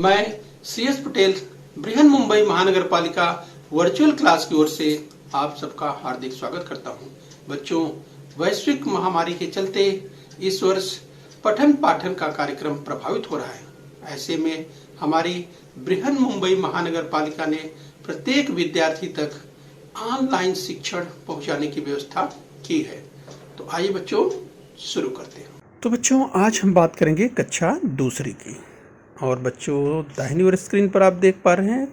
मैं CS पटेल बृहन मुंबई महानगर पालिका वर्चुअल क्लास की ओर से आप सबका हार्दिक स्वागत करता हूं। बच्चों, वैश्विक महामारी के चलते इस वर्ष पठन पाठन का कार्यक्रम प्रभावित हो रहा है। ऐसे में हमारी बृहन मुंबई महानगर पालिका ने प्रत्येक विद्यार्थी तक ऑनलाइन शिक्षण पहुंचाने की व्यवस्था की है। तो आइए बच्चों शुरू करते हैं। तो बच्चों, आज हम बात करेंगे कक्षा दूसरी की। और बच्चों, दाहिनी ओर स्क्रीन पर आप देख पा रहे हैं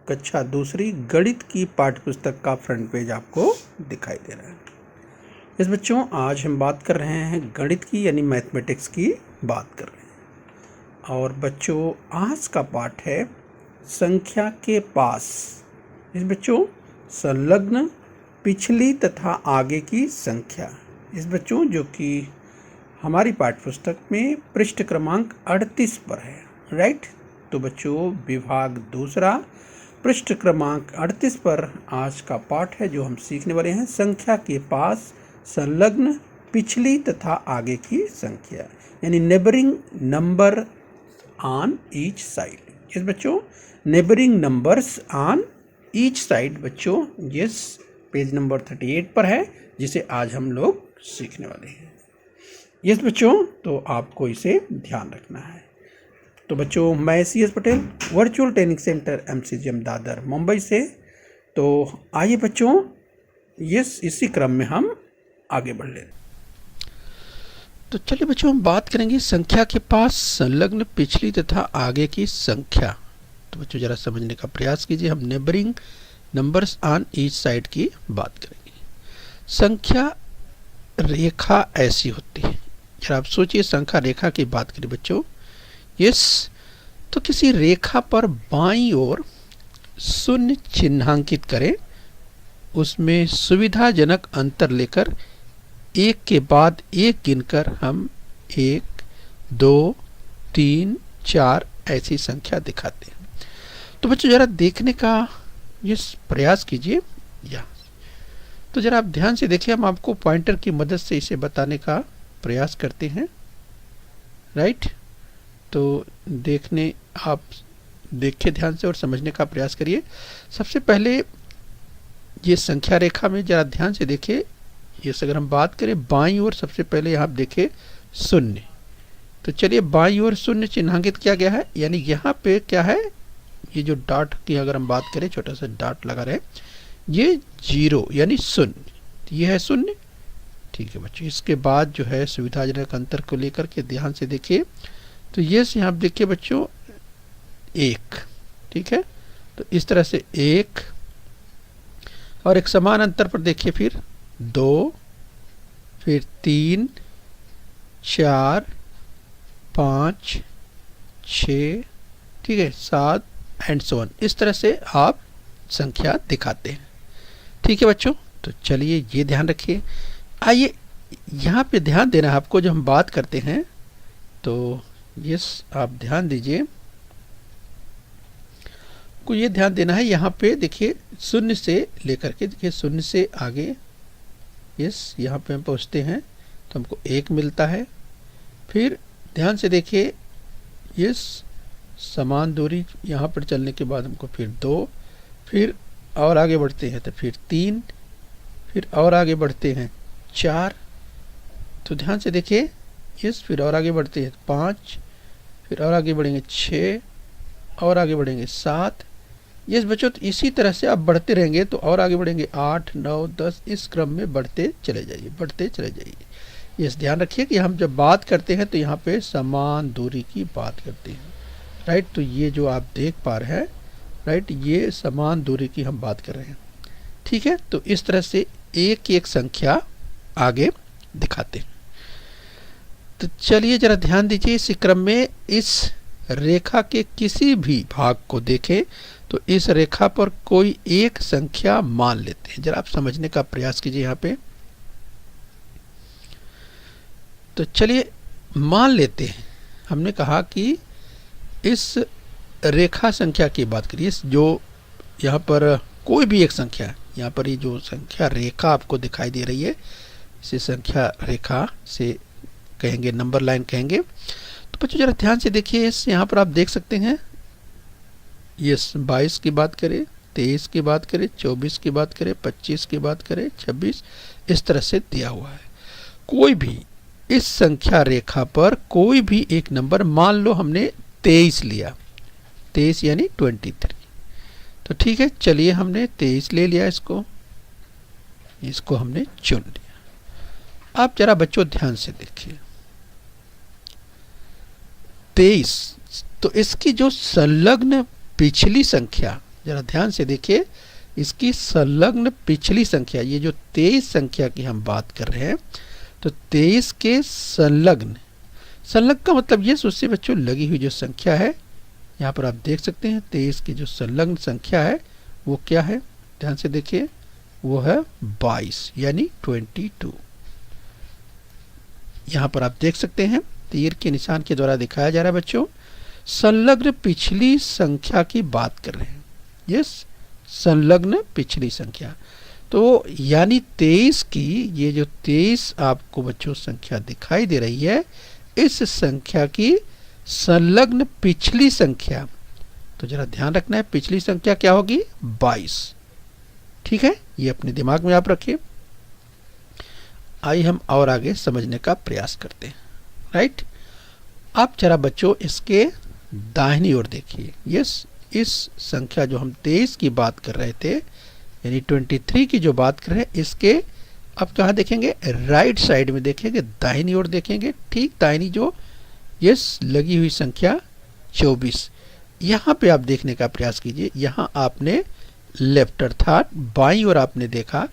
कक्षा दूसरी गणित की पाठ्य पुस्तक का फ्रंट पेज आपको दिखाई दे रहा है। इस बच्चों, आज हम बात कर रहे हैं गणित की यानी मैथमेटिक्स की बात कर रहे हैं। और बच्चों, आज का पाठ है संख्या के पास। इस बच्चों, संलग्न पिछली तथा आगे की संख्या। इस बच्चों, जो कि हमारी पाठ्यपुस्तक में पृष्ठ क्रमांक 38 पर है, राइट। तो बच्चों, विभाग दूसरा पृष्ठ क्रमांक 38 पर आज का पाठ है जो हम सीखने वाले हैं। संख्या के पास संलग्न पिछली तथा आगे की संख्या यानी neighbouring number on each side. इस बच्चों, neighbouring numbers on each side बच्चों जिस पेज नंबर 38 पर है, जिसे आज हम लोग सीखने वाले हैं। यस बच्चों, तो आपको इसे ध्यान रखना है। तो बच्चों, मैं CS Patel virtual training centre MCGM Dadar Mumbai से। तो आइए बच्चों, इसी क्रम में हम आगे बढ़ लें। तो चलिए बच्चों, हम बात करेंगे संख्या के पास संलग्न पिछली तथा आगे की संख्या। तो बच्चों, जरा समझने का प्रयास कीजिए। हम neighbouring numbers on each side की बात करेंगे। संख्या रेखा ऐसी होती है। जरा आप सोचिए, संख्या रेखा की बात करें बच्चों। यस, तो किसी रेखा पर बाईं ओर शून्य चिन्हांकित करें, उसमें सुविधाजनक अंतर लेकर एक के बाद एक गिनकर हम 1, 2, 3, 4 ऐसी संख्या दिखाते हैं। तो बच्चों, जरा देखने का ये प्रयास कीजिए। या तो जरा आप ध्यान से देखिए, हम आपको पॉइंटर की मदद से इसे बताने का प्रयास करते हैं, राइट। तो आप देखिए ध्यान से और समझने का प्रयास करिए। सबसे पहले ये संख्या रेखा में जरा ध्यान से देखिए। ये अगर हम बात करें बाईं ओर, सबसे पहले यहाँ देखिए शून्य। तो चलिए, बाईं ओर शून्य चिन्हांकित किया गया है, यानी यहाँ पे क्या है, ये जो डॉट की अगर हम बात करें, छोटा सा डॉट लगा रहे, ये 0 यानी शून्य। ये है शून्य, ठीक है बच्चों। इसके बाद जो है सुविधाजनक अंतर को लेकर के ध्यान से देखिए। तो ये यहाँ आप देखिए बच्चों 1, ठीक है। तो इस तरह से 1 और एक समान अंतर पर देखिए, फिर 2, फिर 3, 4, 5, 6, ठीक है, 7 एंड सो ऑन। इस तरह से आप संख्या दिखाते हैं, ठीक है बच्चों। तो चलिए, ये ध्यान रखिए। आइए, यहाँ पे ध्यान देना है आपको, जब हम बात करते हैं तो यस, आप ध्यान दीजिए को, ये ध्यान देना है। यहाँ पे देखिए शून्य से लेकर के, देखिए शून्य से आगे, यस, यहाँ पे हम पहुँचते हैं तो हमको 1 मिलता है। फिर ध्यान से देखिए, यस, समान दूरी यहाँ पर चलने के बाद हमको फिर 2, फिर और आगे बढ़ते हैं तो फिर 3, फिर और आगे बढ़ते हैं 4। तो ध्यान से देखिए, यस, फिर और आगे बढ़ते हैं 5, फिर और आगे बढ़ेंगे 6, और आगे बढ़ेंगे 7। यस बच्चों, तो इसी तरह से आप बढ़ते रहेंगे तो और आगे बढ़ेंगे 8, 9, 10, इस क्रम में बढ़ते चले जाइए, बढ़ते चले जाइए। यस, ध्यान रखिए कि हम जब बात करते हैं तो यहाँ पे समान दूरी की बात करते हैं, राइट। तो ये जो आप देख पा रहे हैं, राइट, ये समान दूरी की हम बात कर रहे हैं, ठीक है। तो इस तरह से एक एक संख्या आगे दिखाते हैं। तो चलिए जरा ध्यान दीजिए, इस क्रम में इस रेखा के किसी भी भाग को देखें तो इस रेखा पर कोई एक संख्या मान लेते हैं। जरा आप समझने का प्रयास कीजिए यहाँ पे। तो चलिए मान लेते हैं, हमने कहा कि इस रेखा संख्या की बात करिए, जो यहाँ पर कोई भी एक संख्या, यहाँ पर ये जो संख्या रेखा आपको दिखाई दे रही है, इसे संख्या रेखा से कहेंगे, नंबर लाइन कहेंगे। तो बच्चों जरा ध्यान से देखिए, इस यहाँ पर आप देख सकते हैं, यस 22 की बात करें, 23 की बात करें, 24 की बात करें, 25 की बात करें, 26, इस तरह से दिया हुआ है। कोई भी इस संख्या रेखा पर कोई भी एक नंबर, मान लो हमने 23 लिया, 23 यानी 23, तो ठीक है, चलिए हमने 23 ले लिया, इसको हमने चुन लिया। आप जरा बच्चों ध्यान से देखिए, 23, तो इसकी जो संलग्न पिछली संख्या, जरा ध्यान से देखिए, इसकी संलग्न पिछली संख्या, ये जो 23 संख्या की हम बात कर रहे हैं, तो 23 के संलग्न का मतलब ये उससे बच्चों लगी हुई जो संख्या है, यहाँ पर आप देख सकते हैं 23 की जो संलग्न संख्या है वो क्या है, ध्यान से देखिए, वो है 22 यानी 22। यहाँ पर आप देख सकते हैं तीर के निशान के द्वारा दिखाया जा रहा है बच्चों, संलग्न पिछली संख्या की बात कर रहे हैं, यस संलग्न पिछली संख्या। तो यानी 23 की ये जो 23 आपको बच्चों संख्या दिखाई दे रही है, इस संख्या की संलग्न पिछली संख्या, तो जरा ध्यान रखना है पिछली संख्या क्या होगी, 22, ठीक है, ये अपने दिमाग में आप रखिए। आइए हम और आगे समझने का प्रयास करते हैं, राइट। आप जरा बच्चों इसके दाहिनी ओर देखिए, यस इस संख्या जो हम 23 की बात कर रहे थे, यानी 23 की जो बात कर रहे हैं, इसके आप कहाँ देखेंगे, राइट साइड में देखेंगे, दाहिनी ओर देखेंगे, ठीक दाहिनी जो यस लगी हुई संख्या 24, यहाँ पे आप देखने का प्रयास कीजिए। यहाँ आपने लेफ्ट अर्थात बाईं ओर आपने देखा,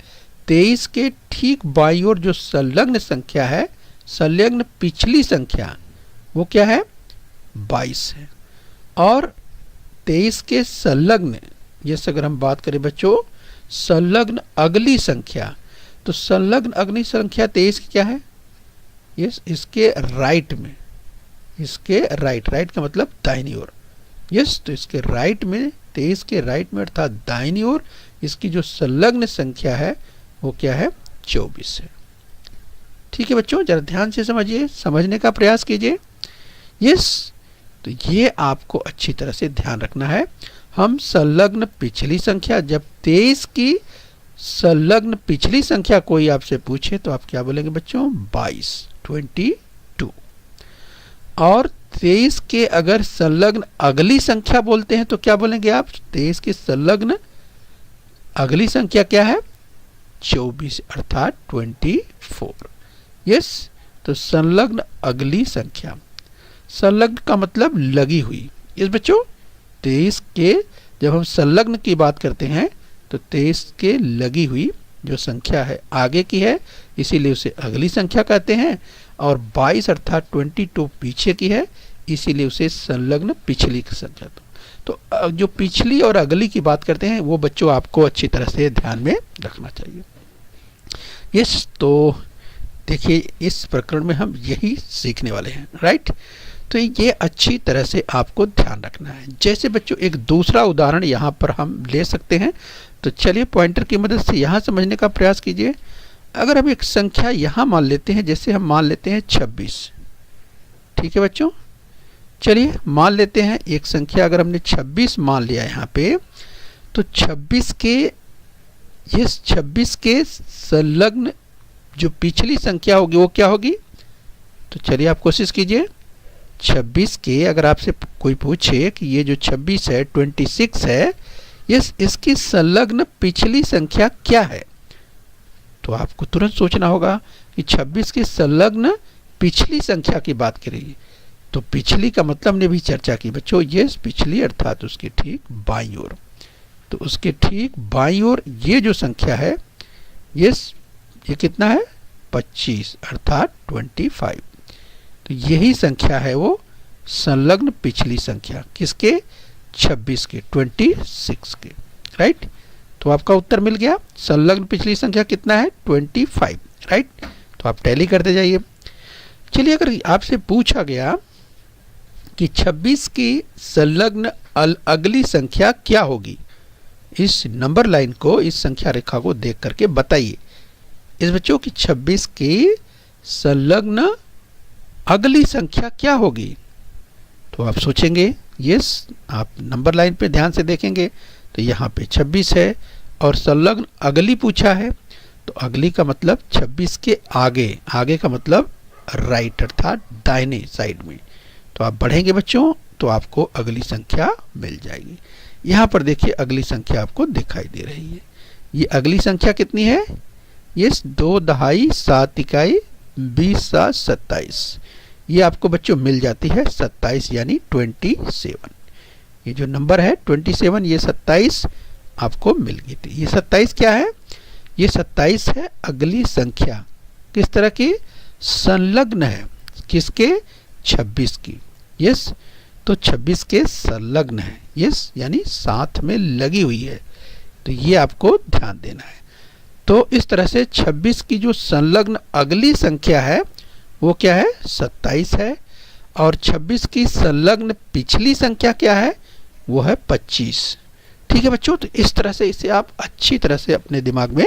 23 के ठीक बाईं ओर जो संलग्न संख्या है, संलग्न पिछली संख्या, वो क्या है, 22 है। और 23 के संलग्न, जैसे अगर हम बात करें बच्चों संलग्न अगली संख्या, तो संलग्न अगली संख्या 23 की क्या है, यस इसके राइट में, इसके राइट का मतलब दाहिनी ओर, यस तो इसके राइट में, 23 के राइट में अर्थात दाहिनी ओर इसकी जो संलग्न संख्या है वो क्या है, 24 है। ठीक है बच्चों, जरा ध्यान से समझिए, समझने का प्रयास कीजिए, यस तो ये आपको अच्छी तरह से ध्यान रखना है। हम संलग्न पिछली संख्या, जब 23 की संलग्न पिछली संख्या कोई आपसे पूछे तो आप क्या बोलेंगे बच्चों, 22। और 23 के अगर संलग्न अगली संख्या बोलते हैं तो क्या बोलेंगे आप, 23 की संलग्न अगली संख्या क्या है, 24 अर्थात 24, यस तो संलग्न अगली संख्या, संलग्न का मतलब लगी हुई, इस बच्चों 23 के जब हम संलग्न की बात करते हैं तो 23 के लगी हुई जो संख्या है आगे की है, इसीलिए उसे अगली संख्या कहते हैं। और 22 अर्थात 22 पीछे की है, इसीलिए उसे संलग्न पिछली की संख्या। तो जो पिछली और अगली की बात करते हैं वो बच्चों आपको अच्छी तरह से ध्यान में रखना चाहिए। यस, तो देखिए इस प्रकरण में हम यही सीखने वाले हैं, राइट। तो ये अच्छी तरह से आपको ध्यान रखना है। जैसे बच्चों एक दूसरा उदाहरण यहाँ पर हम ले सकते हैं, तो चलिए पॉइंटर की मदद से यहाँ समझने का प्रयास कीजिए। अगर हम एक संख्या यहाँ मान लेते हैं, जैसे हम मान लेते हैं 26, ठीक है बच्चों, चलिए मान लेते हैं एक संख्या अगर हमने 26 मान लिया यहाँ पे, तो 26 के संलग्न जो पिछली संख्या होगी वो क्या होगी। तो चलिए आप कोशिश कीजिए, 26 के अगर आपसे कोई पूछे कि ये जो 26 है 26 है, इसकी संलग्न पिछली संख्या क्या है, तो आपको तुरंत सोचना होगा कि 26 की संलग्न पिछली संख्या की बात करेगी। तो पिछली का मतलब हमने भी चर्चा की बच्चों, ये पिछली अर्थात उसके ठीक बाईं ओर। तो उसके ठीक बाईं ओर ये जो संख्या है, ये कितना है 25 अर्थात 25। तो यही संख्या है वो संलग्न पिछली संख्या, किसके 26 के 26 के, राइट। तो आपका उत्तर मिल गया, संलग्न पिछली संख्या कितना है 25, राइट। तो आप टैली करते जाइए। चलिए अगर आपसे पूछा गया कि 26 की संलग्न अगली संख्या क्या होगी, इस नंबर लाइन को, इस संख्या रेखा को देख करके बताइए इस बच्चों की 26 की संलग्न अगली संख्या क्या होगी। तो आप सोचेंगे, यस, आप नंबर लाइन पे ध्यान से देखेंगे तो यहाँ पे 26 है और संलग्न अगली पूछा है, तो अगली का मतलब 26 के आगे, आगे का मतलब राइट अर्थात दाहिने साइड में। तो आप बढ़ेंगे बच्चों तो आपको अगली संख्या मिल जाएगी। यहाँ पर देखिए अगली संख्या आपको दिखाई दे रही है। ये अगली संख्या कितनी है? यस, 2 दहाई 7 इकाई 20 7 27। ये आपको बच्चों मिल जाती है 27 यानी 27। ये जो नंबर है 27, ये 27 आपको मिल गई थी। ये 27 क्या है? ये 27 है अगली संख्या। किस तरह की? संलग्न है। किसके? 26 की। यस, तो 26 के संलग्न है। यस, यानी साथ में लगी हुई है। तो ये आपको ध्यान देना है। तो इस तरह से 26 की जो संलग्न अगली संख्या है वो क्या है? 27 है। और 26 की संलग्न पिछली संख्या क्या है? वो है 25। ठीक है बच्चों, तो इस तरह से इसे आप अच्छी तरह से अपने दिमाग में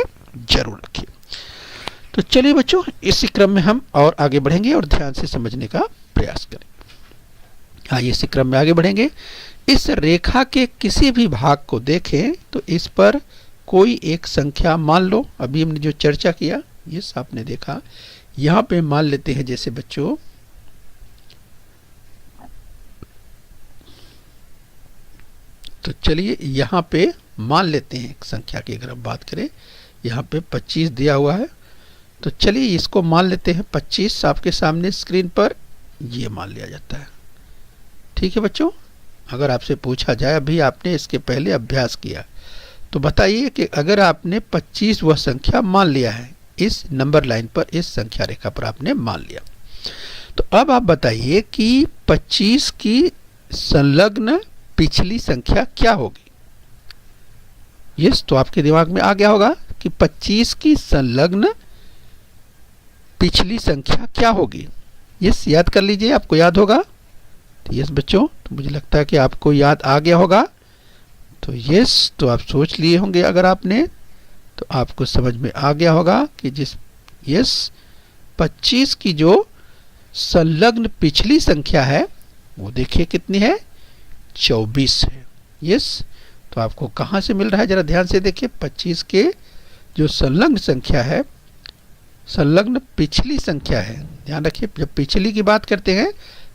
जरूर रखिए। तो चलिए बच्चों, इसी क्रम में हम और आगे बढ़ेंगे और ध्यान से समझने का प्रयास करेंगे। आइए इसी क्रम में आगे बढ़ेंगे। इस रेखा के किसी भी भाग को देखें तो इस पर कोई एक संख्या मान लो। अभी हमने जो चर्चा किया, यस, आपने देखा, यहाँ पे मान लेते हैं जैसे बच्चों तो चलिए यहाँ पे मान लेते हैं एक संख्या की अगर हम बात करें, यहाँ पे 25 दिया हुआ है। तो चलिए इसको मान लेते हैं 25। आपके सामने स्क्रीन पर ये मान लिया जाता है। ठीक है बच्चों, अगर आपसे पूछा जाए, अभी आपने इसके पहले अभ्यास किया, तो बताइए कि अगर आपने 25 वह संख्या मान लिया है, इस नंबर लाइन पर, इस संख्या रेखा पर आपने मान लिया, तो अब आप बताइए कि 25 की संलग्न पिछली संख्या क्या होगी? यस, तो आपके दिमाग में आ गया होगा कि 25 की संलग्न पिछली संख्या क्या होगी। यस, याद कर लीजिए, आपको याद होगा। तो यस बच्चों, तो मुझे लगता है कि आपको याद आ गया होगा। तो यस, तो आप सोच लिए होंगे, अगर आपने, तो आपको समझ में आ गया होगा कि जिस 25 की जो संलग्न पिछली संख्या है वो देखिए कितनी है? 24 है। यस, तो आपको कहाँ से मिल रहा है? जरा ध्यान से देखिए। 25 के जो संलग्न संख्या है, संलग्न पिछली संख्या है, ध्यान रखिए, जब पिछली की बात करते हैं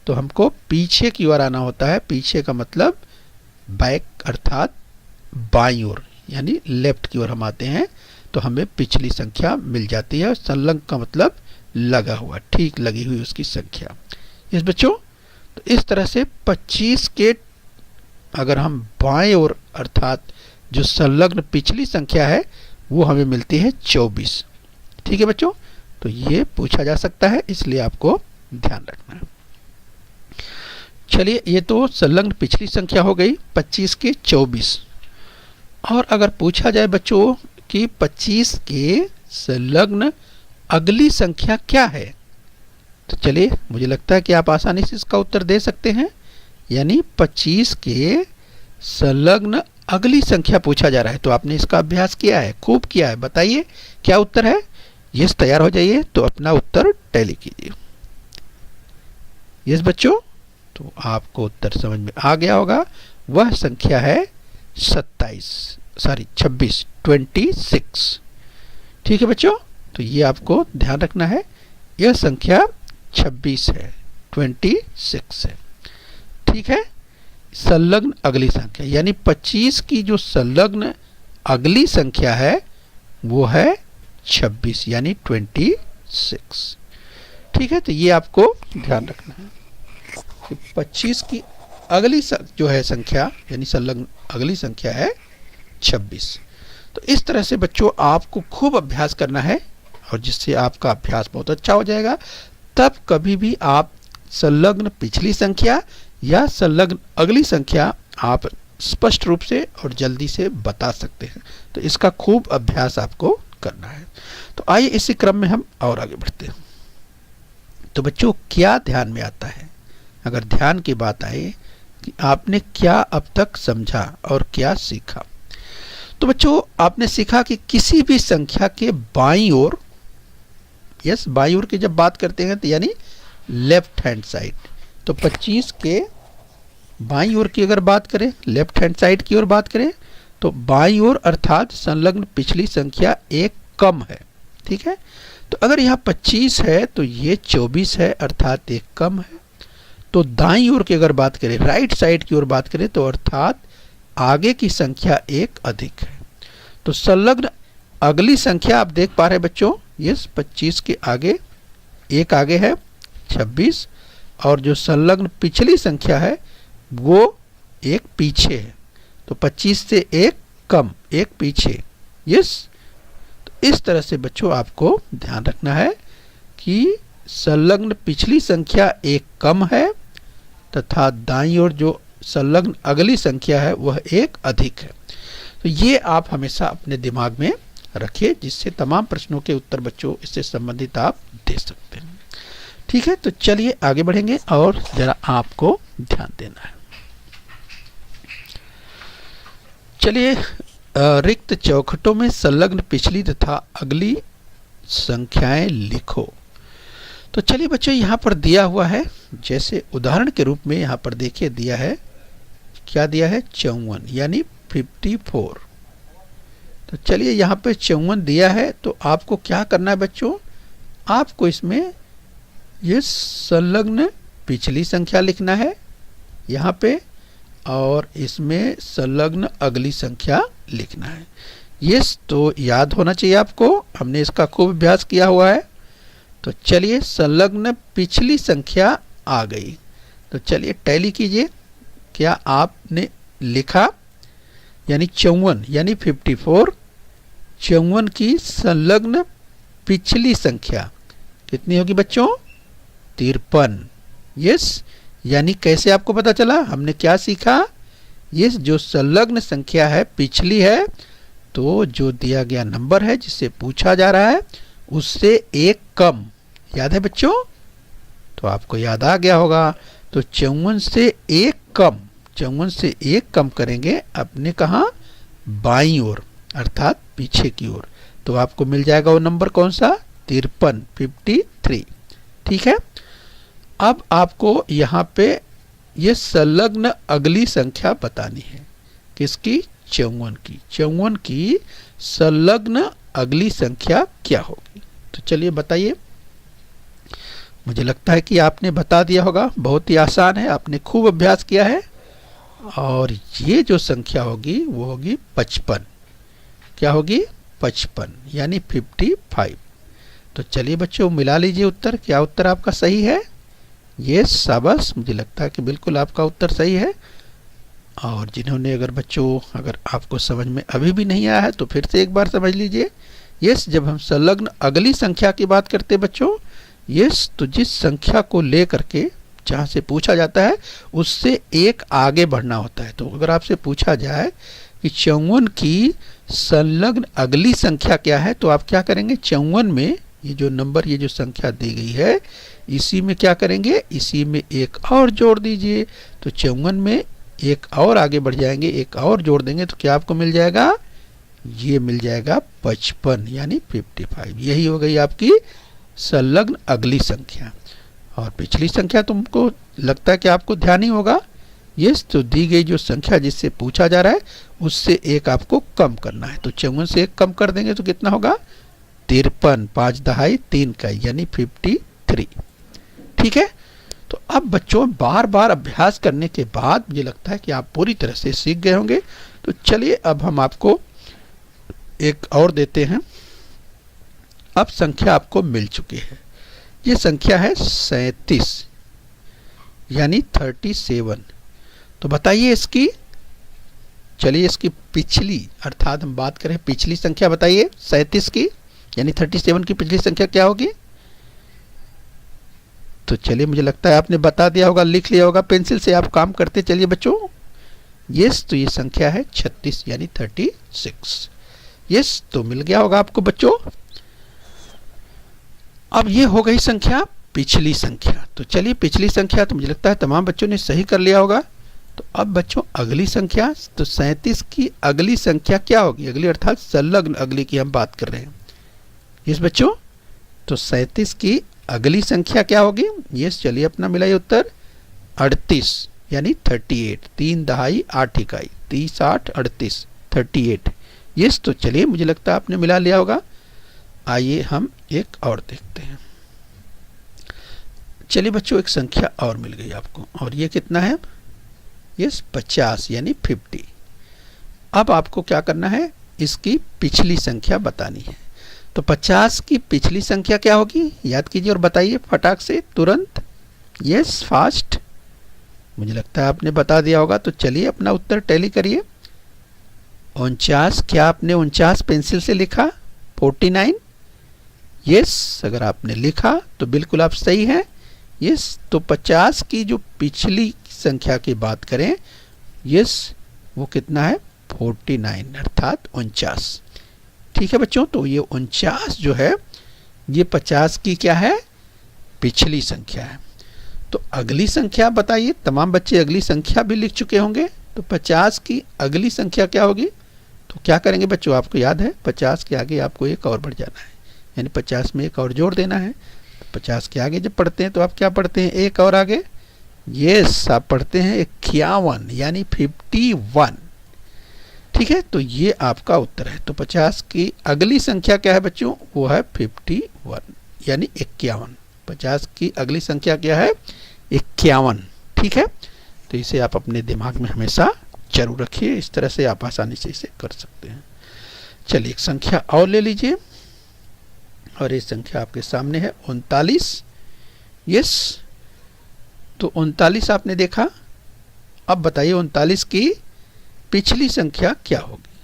तो हमको पीछे की ओर आना होता है। पीछे का मतलब बैक अर्थात बाईं ओर, यानी लेफ्ट की ओर हम आते हैं तो हमें पिछली संख्या मिल जाती है। संलग्न का मतलब लगा हुआ, ठीक लगी हुई उसकी संख्या। इस बच्चों, तो इस तरह से 25 के अगर हम बाएं ओर अर्थात जो संलग्न पिछली संख्या है वो हमें मिलती है 24। ठीक है बच्चों, तो ये पूछा जा सकता है, इसलिए आपको ध्यान रखना है। चलिए, ये तो संलग्न पिछली संख्या हो गई 25 के 24। और अगर पूछा जाए बच्चों कि 25 के संलग्न अगली संख्या क्या है, तो चलिए, मुझे लगता है कि आप आसानी से इसका उत्तर दे सकते हैं। यानी 25 के संलग्न अगली संख्या पूछा जा रहा है, तो आपने इसका अभ्यास किया है, खूब किया है। बताइए क्या उत्तर है? यस, तैयार हो जाइए, तो अपना उत्तर टैली कीजिए। यस बच्चों, तो आपको उत्तर समझ में आ गया होगा। वह संख्या है 26। ठीक है बच्चों, तो ये आपको ध्यान रखना है, यह संख्या 26 है, 26 है। ठीक है, संलग्न अगली संख्या यानी 25 की जो संलग्न अगली संख्या है वो है 26 यानी 26। ठीक है, तो ये आपको ध्यान रखना है कि 25 की अगली जो है संख्या यानी संलग्न अगली संख्या है 26। तो इस तरह से बच्चों आपको खूब अभ्यास करना है और जिससे आपका अभ्यास बहुत अच्छा हो जाएगा। तब कभी भी आप संलग्न पिछली संख्या या संलग्न अगली संख्या आप स्पष्ट रूप से और जल्दी से बता सकते हैं। तो इसका खूब अभ्यास आपको करना है। तो आइए इसी क्रम में हम और आगे बढ़ते हैं। तो बच्चों क्या ध्यान में आता है? अगर ध्यान की बात आए कि आपने क्या अब तक समझा और क्या सीखा, तो बच्चों आपने सीखा कि किसी भी संख्या के बाईं ओर, यस बाईं ओर की जब बात करते हैं तो यानी लेफ्ट हैंड साइड, तो 25 के बाईं ओर की अगर बात करें, लेफ्ट हैंड साइड की ओर बात करें, तो बाईं ओर अर्थात संलग्न पिछली संख्या एक कम है। ठीक है, तो अगर यहाँ 25 है तो ये 24 है अर्थात एक कम है। तो दाईं ओर की अगर बात करें, राइट साइड की ओर बात करें, तो अर्थात आगे की संख्या एक अधिक है। तो संलग्न अगली संख्या आप देख पा रहे हैं बच्चों, यस 25 के आगे एक आगे है 26, और जो संलग्न पिछली संख्या है वो एक पीछे है। तो 25 से एक कम, एक पीछे, यस। तो इस तरह से बच्चों आपको ध्यान रखना है कि संलग्न पिछली संख्या एक कम है तथा दाईं ओर जो संलग्न अगली संख्या है वह एक अधिक है। तो ये आप हमेशा अपने दिमाग में रखिए, जिससे तमाम प्रश्नों के उत्तर बच्चों इससे संबंधित आप दे सकते हैं। ठीक है, तो चलिए आगे बढ़ेंगे और जरा आपको ध्यान देना है। चलिए रिक्त चौखटों में संलग्न पिछली तथा अगली संख्याएं लिखो। तो चलिए बच्चों यहाँ पर दिया हुआ है, जैसे उदाहरण के रूप में यहाँ पर देखिए दिया है, क्या दिया है 54 यानी 54। तो चलिए यहाँ पे 54 दिया है, तो आपको क्या करना है बच्चों, आपको इसमें ये संलग्न पिछली संख्या लिखना है यहाँ पे, और इसमें संलग्न अगली संख्या लिखना है। ये तो याद होना चाहिए आपको, हमने इसका खूब अभ्यास किया हुआ है। तो चलिए संलग्न पिछली संख्या आ गई, तो चलिए टैली कीजिए। क्या आपने लिखा, यानी 54 यानी 54, 54 की संलग्न पिछली संख्या कितनी होगी बच्चों, 53। यस, यानी कैसे आपको पता चला, हमने क्या सीखा, ये जो संलग्न संख्या है पिछली है, तो जो दिया गया नंबर है जिससे पूछा जा रहा है उससे एक कम। याद है बच्चों, तो आपको याद आ गया होगा। तो 54 से एक कम, 54 से एक कम करेंगे अपने कहाँ, बाईं ओर अर्थात पीछे की ओर, तो आपको मिल जाएगा वो नंबर कौन सा, 53, 53। ठीक है, अब आपको यहाँ पे ये संलग्न अगली संख्या बतानी है, किसकी, 54 की। 54 की संलग्न अगली संख्या क्या होगी, तो चलिए बताइए। मुझे लगता है कि आपने बता दिया होगा, बहुत ही आसान है, आपने खूब अभ्यास किया है। और ये जो संख्या होगी वो होगी 55। क्या होगी, 55 यानी 55। तो चलिए बच्चों मिला लीजिए उत्तर, क्या उत्तर आपका सही है, ये शाबाश, मुझे लगता है कि बिल्कुल आपका उत्तर सही है। और जिन्होंने अगर आपको समझ में अभी भी नहीं आया है तो फिर से एक बार समझ लीजिए। यस, जब हम संलग्न अगली संख्या की बात करते हैं बच्चों, यस, तो जिस संख्या को लेकर के जहाँ से पूछा जाता है उससे एक आगे बढ़ना होता है। तो अगर आपसे पूछा जाए कि 54 की संलग्न अगली संख्या क्या है, तो आप क्या करेंगे, 54 में ये जो नंबर, ये जो संख्या दी गई है, इसी में क्या करेंगे, इसी में एक और जोड़ दीजिए। तो 54 में एक और आगे बढ़ जाएंगे, एक और जोड़ देंगे, तो क्या आपको मिल जाएगा, ये मिल जाएगा 55 यानी 55। यही हो गई आपकी संलग्न अगली संख्या। और पिछली संख्या तुमको लगता है कि आपको ध्यान ही होगा। यस, तो दी गई जो संख्या जिससे पूछा जा रहा है उससे एक आपको कम करना है। तो 54 से एक कम कर देंगे तो कितना होगा, 53, 5 दहाई 3 का यानी 53। ठीक है, तो अब बच्चों बार बार अभ्यास करने के बाद मुझे लगता है कि आप पूरी तरह से सीख गए होंगे। तो चलिए अब हम आपको एक और देते हैं। अब संख्या आपको मिल चुकी है, ये संख्या है 37 यानी 37। तो बताइए इसकी, चलिए इसकी पिछली अर्थात हम बात करें पिछली संख्या बताइए, 37 की यानी 37 की पिछली संख्या क्या होगी। तो चलिए मुझे लगता है आपने बता दिया होगा, लिख लिया होगा, पेंसिल से आप काम करते चलिए बच्चों। यस, तो ये संख्या है 36 यानी 36। यस, तो मिल गया होगा आपको बच्चों। अब ये हो गई संख्या पिछली संख्या। तो चलिए पिछली संख्या तो मुझे लगता है तमाम बच्चों ने सही कर लिया होगा। तो अब बच्चों अगली संख्या, तो 37 की अगली संख्या क्या होगी, अगली अर्थात संलग्न अगली की हम बात कर रहे हैं। यस बच्चों, तो 37 की अगली संख्या क्या होगी, यस, चलिए अपना मिलाइए उत्तर 38 यानी 38, 3 दहाई 8 इकाई, 30 8 38, 38। यस, तो चलिए मुझे लगता है आपने मिला लिया होगा। आइए हम एक और देखते हैं। चलिए बच्चों, एक संख्या और मिल गई आपको, और ये कितना है? यस, 50 यानी 50। अब आपको क्या करना है? इसकी पिछली संख्या बतानी है। तो 50 की पिछली संख्या क्या होगी? याद कीजिए और बताइए फटाक से, तुरंत। Yes, fast. मुझे लगता है आपने बता दिया होगा। तो चलिए अपना उत्तर टैली करिए। 49, क्या आपने 49 पेंसिल से लिखा? 49। यस, अगर आपने लिखा तो बिल्कुल आप सही हैं। यस, तो 50 की जो पिछली संख्या की बात करें, यस, वो कितना है? 49, अर्थात 49। ठीक है बच्चों, तो ये 49 जो है ये 50 की क्या है? पिछली संख्या है। तो अगली संख्या बताइए। तमाम बच्चे अगली संख्या भी लिख चुके होंगे। तो 50 की अगली संख्या क्या होगी? तो क्या करेंगे बच्चों, आपको याद है 50 के आगे आपको एक और बढ़ जाना है, यानी 50 में एक और जोड़ देना है। तो 50 के आगे जब पढ़ते हैं तो आप क्या पढ़ते हैं? एक और आगे, यस, आप पढ़ते हैं 51 यानी 51। ठीक है, तो ये आपका उत्तर है। तो 50 की अगली संख्या क्या है बच्चों? वो है 51 यानी 51। 50 की अगली संख्या क्या है? 51। ठीक है, तो इसे आप अपने दिमाग में हमेशा जरूर रखिए। इस तरह से आप आसानी से इसे कर सकते हैं। चलिए एक संख्या और ले लीजिए, और ये संख्या आपके सामने है 39। यस, तो 39 आपने देखा। अब बताइए 39 की पिछली संख्या क्या होगी?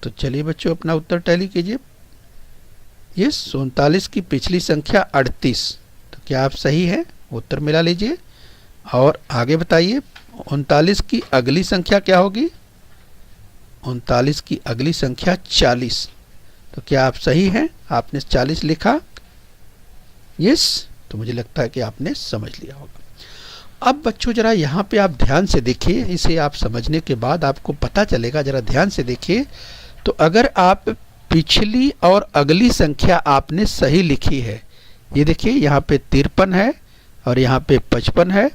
तो चलिए बच्चों अपना उत्तर टैली कीजिए। यस, 39 की पिछली संख्या 38। तो क्या आप सही हैं? उत्तर मिला लीजिए और आगे बताइए 39 की अगली संख्या क्या होगी? 39 की अगली संख्या 40। तो क्या आप सही हैं? आपने 40 लिखा। यस, तो मुझे लगता है कि आपने समझ लिया होगा। अब बच्चों जरा यहाँ पे आप ध्यान से देखिए। इसे आप समझने के बाद आपको पता चलेगा, जरा ध्यान से देखिए। तो अगर आप पिछली और अगली संख्या आपने सही लिखी है, ये देखिए यहाँ पे 53 है और यहाँ पे 55 है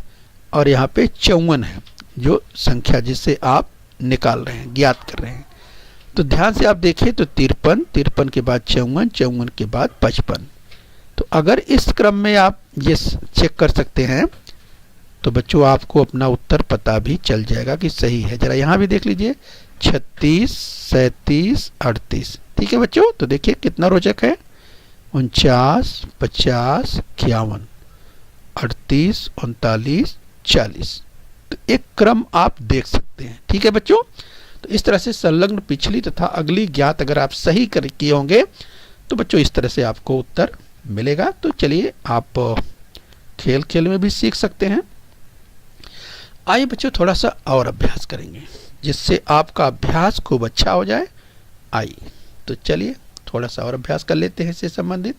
और यहाँ पे 54 है, जो संख्या जिसे आप निकाल रहे हैं, ज्ञात कर रहे हैं। तो ध्यान से आप देखिए, तो 53, 53 के बाद 54, 54 के बाद 55। तो अगर इस क्रम में आप ये चेक कर सकते हैं तो बच्चों आपको अपना उत्तर पता भी चल जाएगा कि सही है। जरा यहाँ भी देख लीजिए, 36, 37, 38। ठीक है बच्चों, तो देखिए कितना रोचक है। 49, 50, 51, 38, 39, 40। तो एक क्रम आप देख सकते हैं। ठीक है बच्चों, तो इस तरह से संलग्न पिछली तथा अगली ज्ञात अगर आप सही कर किए होंगे तो बच्चों इस तरह से आपको उत्तर मिलेगा। तो चलिए आप खेल खेल में भी सीख सकते हैं। आइए बच्चों थोड़ा सा और अभ्यास करेंगे जिससे आपका अभ्यास खूब अच्छा हो जाए। आइए तो चलिए थोड़ा सा और अभ्यास कर लेते हैं इससे संबंधित।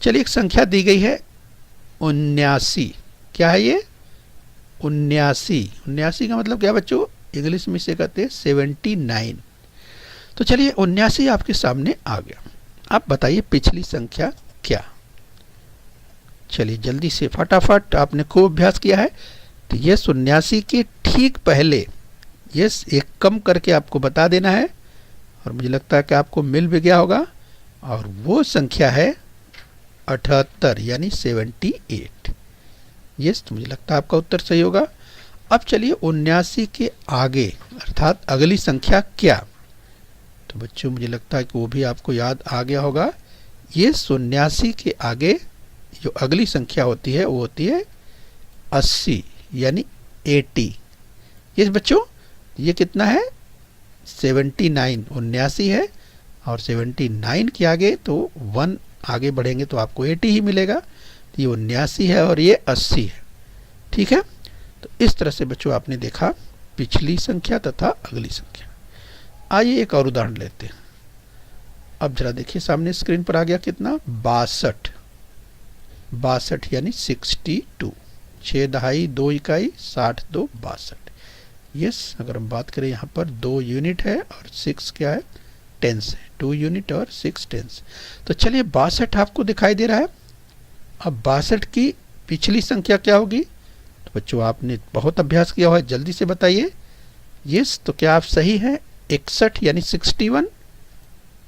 चलिए एक संख्या दी गई है 79। क्या है ये? 79। 79 का मतलब क्या बच्चों? इंग्लिश में इसे कहते हैं 79। तो चलिए 79 आपके सामने आ गया। आप बताइए पिछली संख्या क्या? चलिए जल्दी से फटाफट, आपने खूब अभ्यास किया है। तो ये 79 के ठीक पहले यस एक कम करके आपको बता देना है, और मुझे लगता है कि आपको मिल भी गया होगा। और वो संख्या है 78 यानी 78। यस, तो मुझे लगता है आपका उत्तर सही होगा। अब चलिए 79 के आगे अर्थात अगली संख्या क्या? तो बच्चों मुझे लगता है कि वो भी आपको याद आ गया होगा। ये 79 के आगे जो अगली संख्या होती है वो होती है 80 यानी 80। यस बच्चों, ये कितना है? 79। 79 है और 79 के आगे तो 1 आगे बढ़ेंगे तो आपको 80 ही मिलेगा। तो ये 79 है और ये 80 है। ठीक है, तो इस तरह से बच्चों आपने देखा पिछली संख्या तथा अगली संख्या। आइए एक और उदाहरण लेते हैं। अब जरा देखिए सामने स्क्रीन पर आ गया कितना? 62। 62 यानी 62। 6 दहाई 2 इकाई 60 2 62। यस, अगर हम बात करें यहाँ पर 2 यूनिट है और 6 क्या है? टेंस है। 2 यूनिट और 6 टेंस। तो चलिए 62 आपको दिखाई दे रहा है। अब 62 की पिछली संख्या क्या होगी? तो बच्चों आपने बहुत अभ्यास किया हुआ है, जल्दी से बताइए। यस, तो क्या आप सही हैं? 61 यानी 61,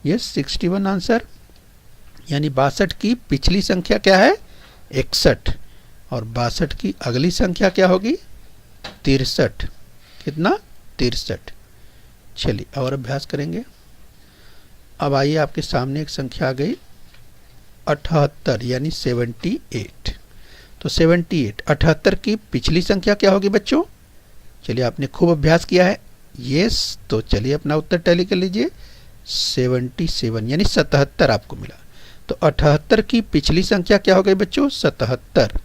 यस 61 आंसर। यानी 62 की पिछली संख्या क्या है? 61, और 62 की अगली संख्या क्या होगी? 63। कितना? 63। चलिए और अभ्यास करेंगे। अब आइए, आपके सामने एक संख्या आ गई 78 यानी 78। तो 78, 78 की पिछली संख्या क्या होगी बच्चों? चलिए, आपने खूब अभ्यास किया है। यस, तो चलिए अपना उत्तर टैली कर लीजिए। 77 यानी 77 आपको मिला। तो 78 की पिछली संख्या क्या हो गई बच्चों? 77।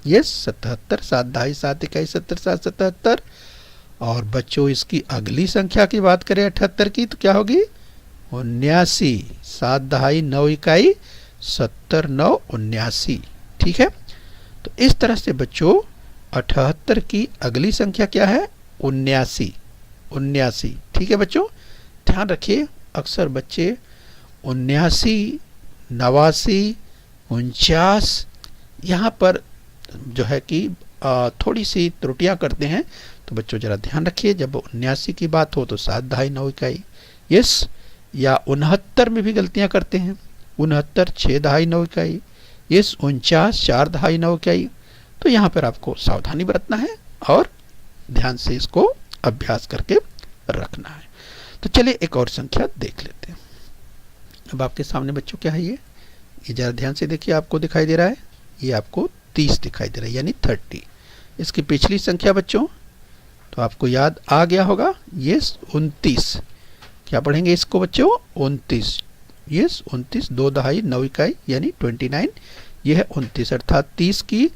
यस 77, 7 ढाई 7 इकाई 70, 7 77। और बच्चों इसकी अगली संख्या की बात करें 78 की, तो क्या होगी? 79, 7 ढाई 9 इकाई 70, 9 79। ठीक है, तो इस तरह से बच्चों 78 की अगली संख्या क्या है? 79, 79। ठीक है बच्चों, ध्यान रखिए, अक्सर बच्चे 79, 89, 49 यहाँ पर जो है कि थोड़ी सी त्रुटियां करते हैं। तो बच्चों जरा ध्यान रखिए, जब 79 की बात हो तो 7 ढाई 9 इकाई, यस, या 69 में भी गलतियां करते हैं। 69 6 ढाई 9 इकाई, यस, 49 4 ढाई 9 इकाई। तो यहाँ पर आपको सावधानी बरतना है और ध्यान से इसको अभ्यास करके रखना है। तो चलिए एक और संख्या देख लेते हैं। अब आपके सामने बच्चों क्या है? ये जरा ध्यान से देखिए, आपको दिखाई दे रहा है, ये आपको 30 दिखाई दे रहा है यानी 30। इसकी पिछली संख्या बच्चों तो आपको याद आ गया होगा, यस 29। क्या पढ़ेंगे इसको बच्चों? 29, यस 29, 2 ढाई 9 इकाई यानी 29। यह है 29, अर्थात 30 की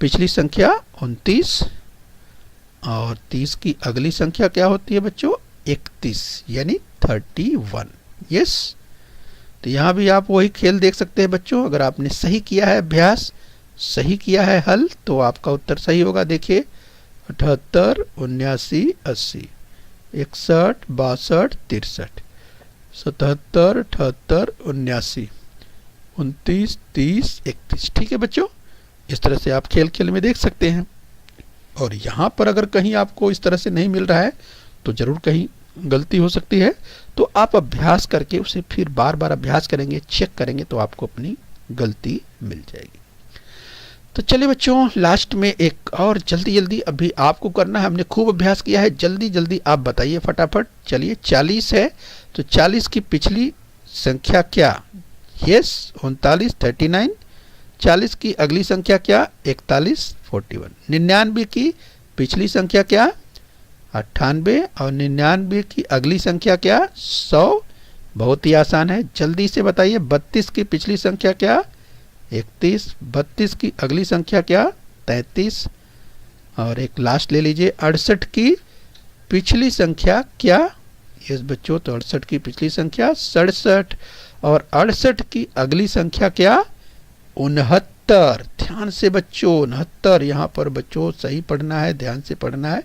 पिछली संख्या 29 और 30 की अगली संख्या क्या होती है बच्चों? 31 यानी 31। यस, तो यहाँ भी आप वही खेल देख सकते हैं बच्चों। अगर आपने सही किया है अभ्यास, सही किया है हल, तो आपका उत्तर सही होगा। देखिए 78, 79, 80, 61, 62, 63, 77, 78, 79, 29, 30, 31। ठीक है बच्चों, इस तरह से आप खेल खेल में देख सकते हैं। और यहाँ पर अगर कहीं आपको इस तरह से नहीं मिल रहा है तो ज़रूर कहीं गलती हो सकती है। तो आप अभ्यास करके उसे फिर बार बार अभ्यास करेंगे, चेक करेंगे, तो आपको अपनी गलती मिल जाएगी। तो चलिए बच्चों, लास्ट में एक और जल्दी जल्दी अभी आपको करना है। हमने खूब अभ्यास किया है, जल्दी जल्दी आप बताइए फटाफट। चलिए 40 है, तो 40 की पिछली संख्या क्या? यस 39, 39। 40 की अगली संख्या क्या? 41, 41। 99 की पिछली संख्या क्या? 98, और 99 की अगली संख्या क्या? 100। बहुत ही आसान है, जल्दी से बताइए। 32 की पिछली संख्या क्या? 31। 32 की अगली संख्या क्या? 33। और एक लास्ट ले लीजिए, 68 की पिछली संख्या क्या? यस बच्चों, तो 68 की पिछली संख्या 67। और 68 की अगली संख्या क्या? 69। ध्यान से बच्चों, 69। यहाँ पर बच्चों सही पढ़ना है, ध्यान से पढ़ना है।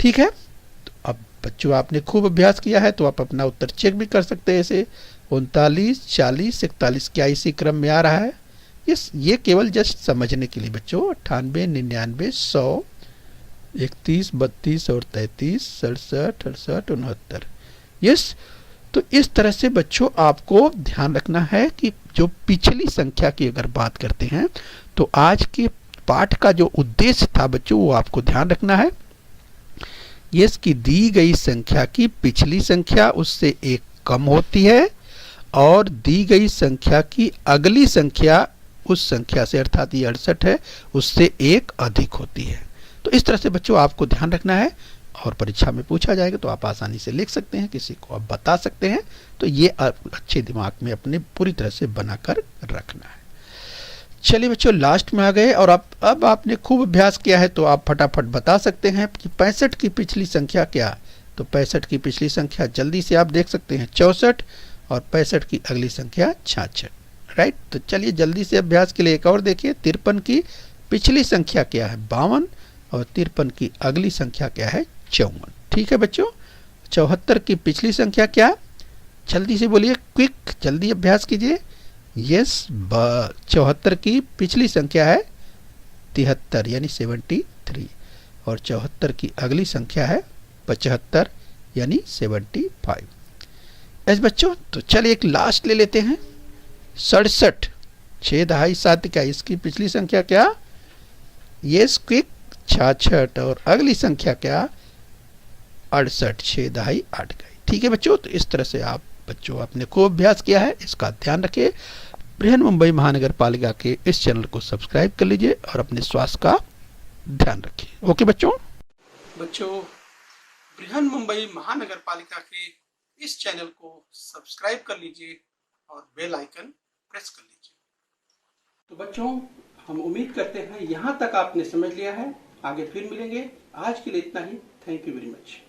ठीक है, तो अब बच्चों आपने खूब अभ्यास किया है, तो आप अपना उत्तर चेक भी कर सकते हैं। ऐसे 39, 40, 41 क्या इसी क्रम में आ रहा है? यस, ये केवल जस्ट समझने के लिए बच्चों। 98, 99, 100, 31, 32 और 33, 67, 68, 69। यस, तो इस तरह से बच्चों आपको ध्यान रखना है कि जो पिछली संख्या की अगर बात करते हैं, तो आज के पाठ का जो उद्देश्य था बच्चों, वो आपको ध्यान रखना है। यस, की दी गई संख्या की पिछली संख्या उससे एक कम होती है और दी गई संख्या की अगली संख्या उस संख्या से, अर्थात ये 68 है, उससे एक अधिक होती है। तो इस तरह से बच्चों आपको ध्यान रखना है, और परीक्षा में पूछा जाएगा तो आप आसानी से लिख सकते हैं, किसी को आप बता सकते हैं। तो ये अच्छे दिमाग में अपने पूरी तरह से बनाकर रखना है। चलिए बच्चों, लास्ट में आ गए, और अब आपने खूब अभ्यास किया है, तो आप फटाफट बता सकते हैं कि 65 की पिछली संख्या क्या? तो 65 की पिछली संख्या जल्दी से आप देख सकते हैं 64, और 65 की अगली संख्या 66। राइट, तो चलिए जल्दी से अभ्यास के लिए एक और देखिए। 53 की पिछली संख्या क्या है? 52, और 53 की अगली संख्या क्या है? 54। ठीक है बच्चों, 74 की पिछली संख्या क्या? जल्दी से बोलिए, क्विक, जल्दी अभ्यास कीजिए। यस, 74 की पिछली संख्या है 73 यानी 73। और 74 की अगली संख्या है 75 यानी 75। ऐसे बच्चों तो चलिए एक लास्ट ले लेते हैं 67। 6 दहाई 7 का इसकी पिछली संख्या क्या, ये क्विक 66 और अगली संख्या क्या 68। 6 दहाई 8 गई। ठीक है बच्चों, तो इस तरह से आप बच्चों आपने खूब अभ्यास किया है, इसका ध्यान रखिए। बृहन मुंबई महानगर पालिका के इस चैनल को सब्सक्राइब कर लीजिए और अपने स्वास्थ्य का ध्यान रखिए। ओके बच्चों। बृहन मुंबई महानगर पालिका के इस चैनल को सब्सक्राइब कर लीजिए और बेल आइकन प्रेस कर लीजिए। तो बच्चों हम उम्मीद करते हैं यहाँ तक आपने समझ लिया है। आगे फिर मिलेंगे, आज के लिए इतना ही। Thank you very much.